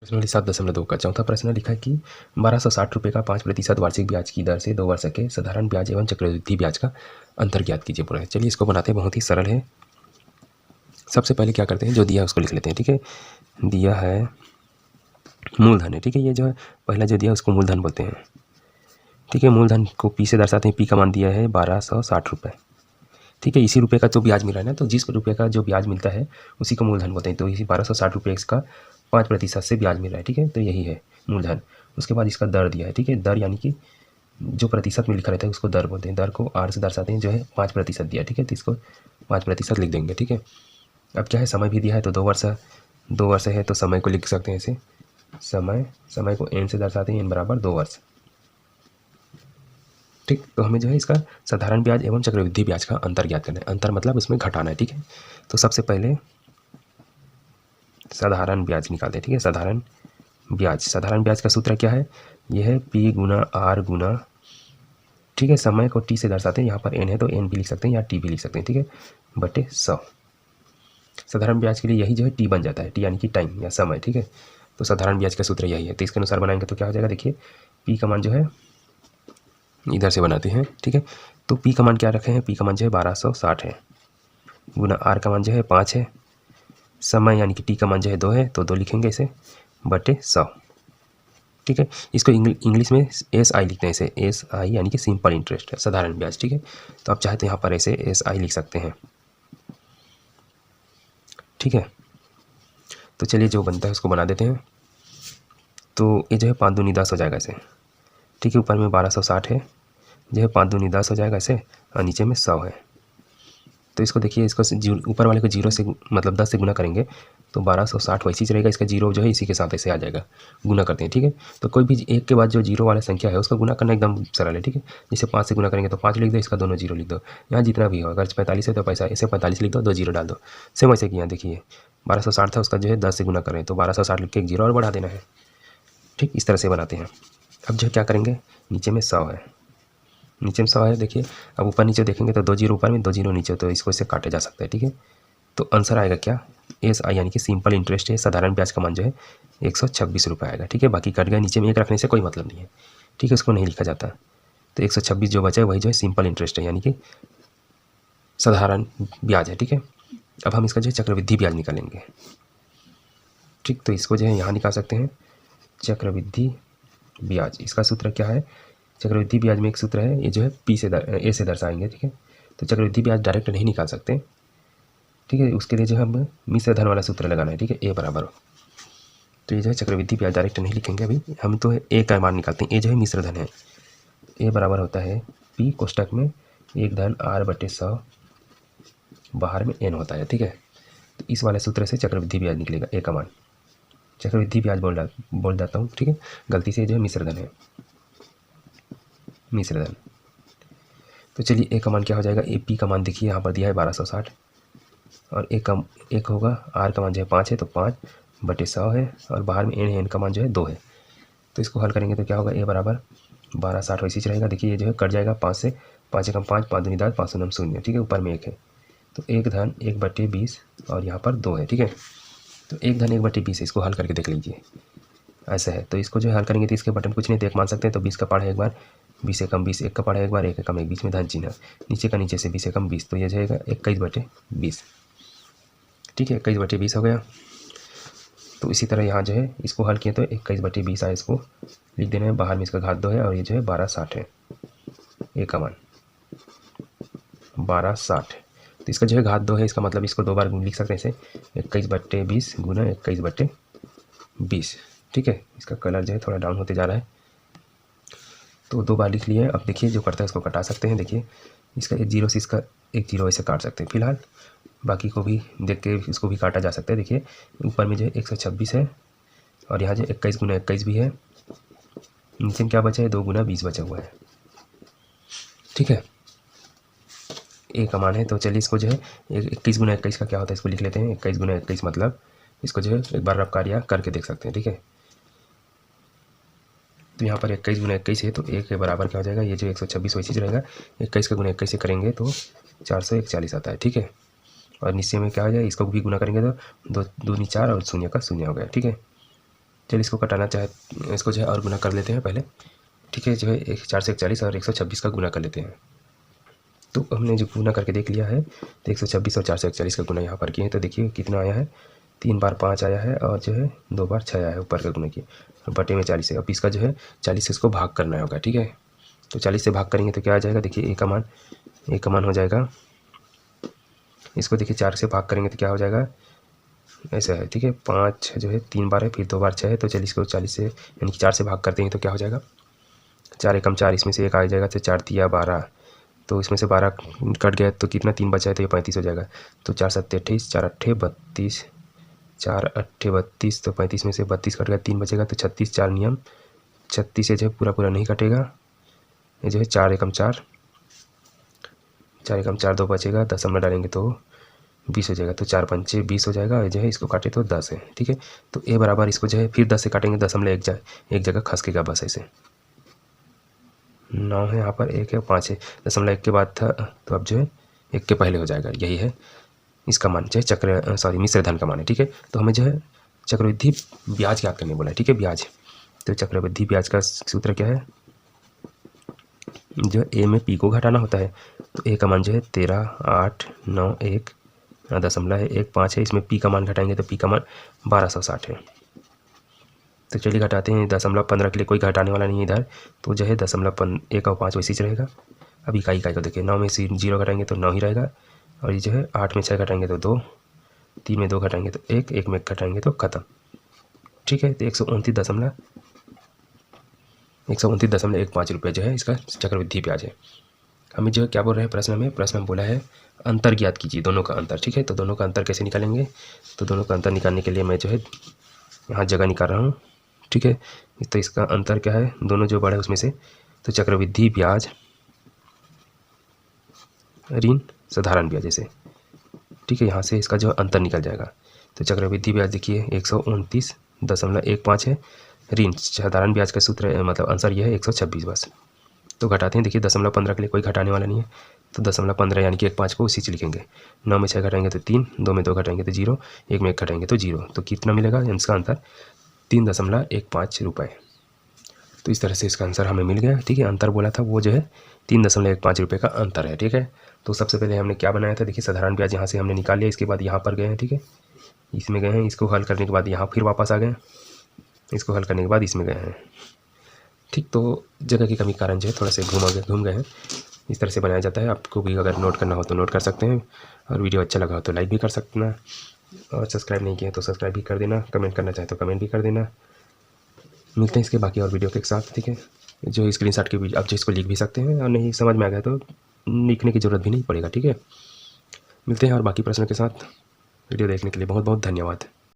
प्रश्नावली 7.2 का चौथा प्रश्न लिखा है कि 1260 रुपये का 5% वार्षिक ब्याज की दर से 2 वर्ष के साधारण ब्याज एवं चक्रवृद्धि ब्याज का अंतर ज्ञात कीजिए पूरा है। चलिए इसको बनाते हैं, बहुत ही सरल है। सबसे पहले क्या करते हैं, जो दिया है उसको लिख लेते हैं। ठीक है, दिया है मूलधन है। ठीक है, ये जो है पहला जो दिया है उसको मूलधन बोलते हैं। ठीक है, मूलधन को पी से दर्शाते हैं। पी का मान दिया है 1260 रुपये। ठीक है, इसी रुपये का जो ब्याज मिल रहा है ना, तो जिस रुपये का जो ब्याज मिलता है उसी को मूलधन बोलते हैं। तो इसी 1260 रुपये इसका 5% से ब्याज मिल रहा है। ठीक है, तो यही है मूलधन। उसके बाद इसका दर दिया है। ठीक है, दर यानी कि जो प्रतिशत में लिखा रहता है उसको दर बोलते हैं। दर को आर से दर्शाते हैं, जो है 5% दिया। ठीक है, तो इसको 5% लिख देंगे। ठीक है, अब क्या है, समय भी दिया है तो 2 वर्ष है, तो समय को लिख सकते हैं ऐसे। समय को एन से दर्शाते हैं, एन बराबर 2 वर्ष। ठीक, तो हमें जो है इसका साधारण ब्याज एवं चक्रवृद्धि ब्याज का अंतर ज्ञात करना है। अंतर मतलब उसमें घटाना है। ठीक है, तो सबसे पहले साधारण ब्याज निकालते हैं। ठीक है, साधारण ब्याज का सूत्र क्या है, यह है पी गुना आर गुना, ठीक है, समय को टी से दर्शाते हैं। यहाँ पर एन है तो एन भी लिख सकते हैं या टी भी लिख सकते हैं। ठीक है, बटे 100। साधारण ब्याज के लिए यही जो है टी बन जाता है, टी यानी कि टाइम या समय। ठीक है, तो साधारण ब्याज का सूत्र यही है। तो इसके अनुसार बनाएंगे तो क्या हो जाएगा, देखिए पी का मान जो है इधर से बनाते हैं। ठीक है, तो पी का मान क्या रखे हैं, पी का मान जो है 1260 है, गुना आर का मान जो है 5 है, समय यानी कि टी का मान जो है 2 है तो 2 लिखेंगे इसे, बटे 100। ठीक है, इसको इंग्लिश में एस आई लिखते हैं, इसे एस आई यानी कि सिंपल इंटरेस्ट है, साधारण ब्याज। ठीक है, तो आप चाहे तो यहाँ पर ऐसे एस आई लिख सकते हैं। ठीक है, तो चलिए जो बनता है उसको बना देते हैं। तो ये जो है 5 दूनी 10 हो जाएगा ऐसे। ठीक है, ऊपर में 1260 है, जो है 5 दूनी 10 हो जाएगा ऐसे, और नीचे में 100 है। तो इसको देखिए, इसको ऊपर वाले को 0 से मतलब 10 से गुना करेंगे तो 1260 वैसे ही रहेगा। इसका 0 जो है इसी के साथ ऐसे आ जाएगा, गुना करते हैं। ठीक है, तो कोई भी एक के बाद जो 0 वाला संख्या है उसका गुना करना एकदम सरल है। ठीक है, जैसे 5 से गुना करेंगे तो 5 लिख दो, इसका दोनों 0 लिख दो। यहाँ जितना भी हो, अगर 45 है तो पैसा ऐसे 45 लिख दो, 2 0 डाल दो। सेम वैसे कि यहाँ देखिए 1260 था, उसका जो है 10 से गुना करें तो 1260 लिख के एक 0 और बढ़ा देना है। ठीक, इस तरह से बनाते हैं। अब जो क्या करेंगे, नीचे में 100 है, नीचे में 100 है। देखिए अब ऊपर नीचे देखेंगे तो 2 0 ऊपर में 2 0 नीचे, तो इसको इससे काटे जा सकता है। ठीक है, तो आंसर आएगा क्या, एस आई यानी कि सिंपल इंटरेस्ट है, साधारण ब्याज का मान जो है 126 रुपये आएगा। ठीक है, बाकी कट गया, नीचे में एक रखने से कोई मतलब नहीं है। ठीक है, उसको नहीं लिखा जाता, तो 126 जो बचा है वही जो है सिंपल इंटरेस्ट है, यानी कि साधारण ब्याज है। ठीक है, अब हम इसका जो है चक्रवृद्धि ब्याज निकालेंगे। ठीक, तो इसको जो है यहाँ निकाल सकते हैं, चक्रवृद्धि ब्याज। इसका सूत्र क्या है, चक्रवृद्धि ब्याज में एक सूत्र है, ये जो है पी से ए से दर्शाएंगे। ठीक है, तो चक्रवृद्धि ब्याज डायरेक्ट नहीं निकाल सकते। ठीक है, उसके लिए जो है हम मिश्र धन वाला सूत्र लगाना है। ठीक है, ए बराबर, तो ये जो है चक्रवृद्धि ब्याज डायरेक्ट नहीं लिखेंगे अभी, हम तो ए का मान निकालते हैं। ए जो है मिश्र धन है, ए बराबर होता है पी कोष्टक में 1 धन आर बटे 100, बाहर में एन होता है। ठीक है, तो इस वाले सूत्र से चक्रवृद्धि ब्याज निकलेगा, ए का मान। चक्रवृद्धि ब्याज बोल जाता हूँ। ठीक है, गलती से जो है मिश्र धन है, मिश्र धन। तो चलिए ए का मान क्या हो जाएगा, ए पी का मान देखिए यहाँ पर दिया है 1260, और एक होगा आर का मान जो है 5 है, तो 5 बटे 100 है, और बाहर में एन का मान जो है 2 है। तो इसको हल करेंगे तो क्या होगा, ए बराबर 1260 वैसे ही रहेगा। देखिए ये जो है कट जाएगा 5 से, 5 एकम 5, 5 दूनी 10, 5 9 0। ठीक है, ऊपर में 1 है, तो 1 धन 1 बटे 20, और यहाँ पर 2 है। ठीक है, तो 1 धन 1 बटे 20 है, इसको हल करके देख लीजिए, ऐसा है। तो इसको जो है हल करेंगे तो इसके बटन कुछ नहीं, तो 1 मान सकते हैं। तो 20 का पाढ़ा एक बार, 20 एकम 20, 1 का पाढ़ा एक बार, 1 एकम 1, बीच में धन चिन्ह, नीचे का नीचे से 20 एकम 20, तो ये जाएगा 21 बटे 20। ठीक है, 21 बटे 20 हो गया। तो इसी तरह यहाँ जो है इसको हल किए तो 21 बटे 20 आए, इसको लिख देना है, बाहर में इसका घात 2 है, और ये जो है 1260 है, ए का मान 1260। तो इसका जो है घात 2 है, इसका मतलब इसको 2 बार लिख सकते हैं इसे, 21 बटे 20 गुना 21 बटे 20। ठीक है, इसका कलर जो है थोड़ा डाउन होते जा रहा है, तो 2 बार लिख लिए। अब देखिए जो करता है उसको कटा सकते हैं। देखिए इसका एक 0 से इसका एक 0 ऐसे काट सकते हैं फिलहाल, बाकी को भी देख के इसको भी काटा जा सकता है। देखिए ऊपर में जो है 126 है, और यहाँ जो 21 गुना 21 भी है, नीचे में क्या बचा है, 2 गुना 20 बचा हुआ है। ठीक है, ए का मान है, तो चलिए इसको जो है 21 गुना 21 का क्या होता है इसको लिख लेते हैं। 21 गुना 21 मतलब इसको जो है एक बार आप कार्य करके देख सकते हैं। ठीक है, तो यहाँ पर 21 गुना 21 है, तो 1 के बराबर क्या हो जाएगा, ये जो 126 वैसे ही रहेगा, 21 का गुना 21 से करेंगे तो 441 आता है। ठीक है, और नीचे में क्या हो जाए, इसको भी गुना करेंगे तो 2 दूनी 4 और शून्य का शून्य हो गया। ठीक है, चलिए इसको कटाना चाहे इसको जो है और गुना कर लेते हैं पहले, ठीक है। जो है 4 से 41 और 126 का गुना कर लेते हैं। तो हमने जो गुना करके देख लिया है, तो 126 और 4 से 41 का गुना यहाँ पर किए हैं, तो देखिए कितना आया है, 3 बार 5 आया है और जो है 2 बार 6 आया है ऊपर का गुना किए, बटे में 40 है। अब इसका जो है 40 से इसको भाग करना होगा, ठीक है। तो 40 से भाग करेंगे तो क्या आ जाएगा, देखिए ए का मान हो जाएगा, इसको देखिए 4 से भाग करेंगे तो क्या हो जाएगा, ऐसा है, ठीक है। 5 जो है 3 बार है, फिर 2 बार 6 है, तो चलिए इसको 40 से यानी कि 4 से भाग करते हैं तो क्या हो जाएगा, 4 एकम 4, इसमें से 1 आ जाएगा, तो 4 तिया 12, तो इसमें से 12 कट गया तो कितना 3 बचा है, तो ये 35 हो जाएगा। तो 4 7 28, 4 8 32, 4 8 32, तो 35 में से 32 कट गया, 3 बचेगा, तो 36, 4 नियम 36 से जो है पूरा नहीं कटेगा, ये जो है 4 एकम 4, 4 एकम 4, 2 बचेगा, दशमलव डालेंगे तो 20 हो जाएगा, तो 4 पंचे 20 हो जाएगा, जो है इसको काटे तो 10 है, ठीक है। तो ए बराबर इसको जो है फिर 10 से काटेंगे, दशमलव एक जगह खसकेगा बस ऐसे, 9 है यहाँ पर, 1 है, 5 है, दशमलव 1 के बाद था, तो अब जो है 1 के पहले हो जाएगा, यही है इसका मान, जो है मिश्र धन का मान है, ठीक है। तो हमें जो है चक्रवृद्धि ब्याज याद करने बोला है, ठीक है, ब्याज। तो चक्रवृद्धि ब्याज का सूत्र क्या है, जो ए में पी को घटाना होता है, तो ए का मान जो है 13, 8, 9, 1 दशमलव है, 1 5 है, इसमें पी का मान घटाएंगे तो पी का मान 1260 है। तो चलिए घटाते हैं, दशमलव 15 के लिए कोई घटाने वाला नहीं है इधर, तो जो है दशमलव 1 और 5 वैसे ही रहेगा। अब इकाई को देखिए, 9 में से 0 घटाएंगे तो 9 ही रहेगा, और ये जो है 8 में 6 घटाएंगे तो 2, 3 में 2 घटाएंगे तो 1, 1 में घटाएंगे तो ख़त्म, ठीक है। तो 129.15 रुपये जो है इसका चक्रवृद्धि ब्याज है। हमें जो है क्या बोल रहे हैं प्रश्न में बोला है अंतर ज्ञात कीजिए, दोनों का अंतर, ठीक है। तो दोनों का अंतर कैसे निकालेंगे, तो दोनों का अंतर निकालने के लिए मैं जो है यहाँ जगह निकाल रहा हूँ, ठीक है। तो इसका अंतर क्या है, दोनों जो बड़ा है उसमें से, तो चक्रवृद्धि ब्याज ऋण साधारण ब्याज जैसे, ठीक है, यहाँ से इसका जो अंतर निकल जाएगा। तो चक्रवृद्धि ब्याज देखिए 129.15 है, ऋण साधारण ब्याज का सूत्र मतलब आंसर यह है 126 बस। तो घटाते हैं, देखिए 0.15 के लिए कोई घटाने वाला नहीं है, तो 0.15 यानी कि 1 5 को उसी से लिखेंगे, 9 में 6 घटाएंगे तो 3, 2 में 2 घटाएंगे तो 0, 1 में 1 घटाएंगे तो 0, तो कितना मिलेगा, इसका अंतर 3.15 रुपये। तो इस तरह से इसका आंसर हमें मिल गया, ठीक है। अंतर बोला था वो जो है 3.15 रुपये का अंतर है, ठीक है। तो सबसे पहले हमने क्या बनाया था, देखिए साधारण ब्याज यहाँ से हमने निकाल लिया, इसके बाद यहाँ पर गए हैं, ठीक है, इसमें गए हैं, इसको हल करने के बाद यहाँ फिर वापस आ गए, इसको हल करने के बाद इसमें गए हैं, ठीक। तो जगह की कमी कारण जो है थोड़ा से घूम गए हैं, इस तरह से बनाया जाता है। आपको भी अगर नोट करना हो तो नोट कर सकते हैं, और वीडियो अच्छा लगा हो तो लाइक भी कर सकते हैं, और सब्सक्राइब नहीं किया तो सब्सक्राइब भी कर देना, कमेंट करना चाहे तो कमेंट भी कर देना। मिलते हैं इसके बाकी और वीडियो के साथ, ठीक है। जो स्क्रीनशॉट की वीडियो आप जो इसको लिख भी सकते हैं, और नहीं समझ में आ गया तो लिखने की ज़रूरत भी नहीं पड़ेगा, ठीक है। मिलते हैं और बाकी प्रश्नों के साथ। वीडियो देखने के लिए बहुत बहुत धन्यवाद।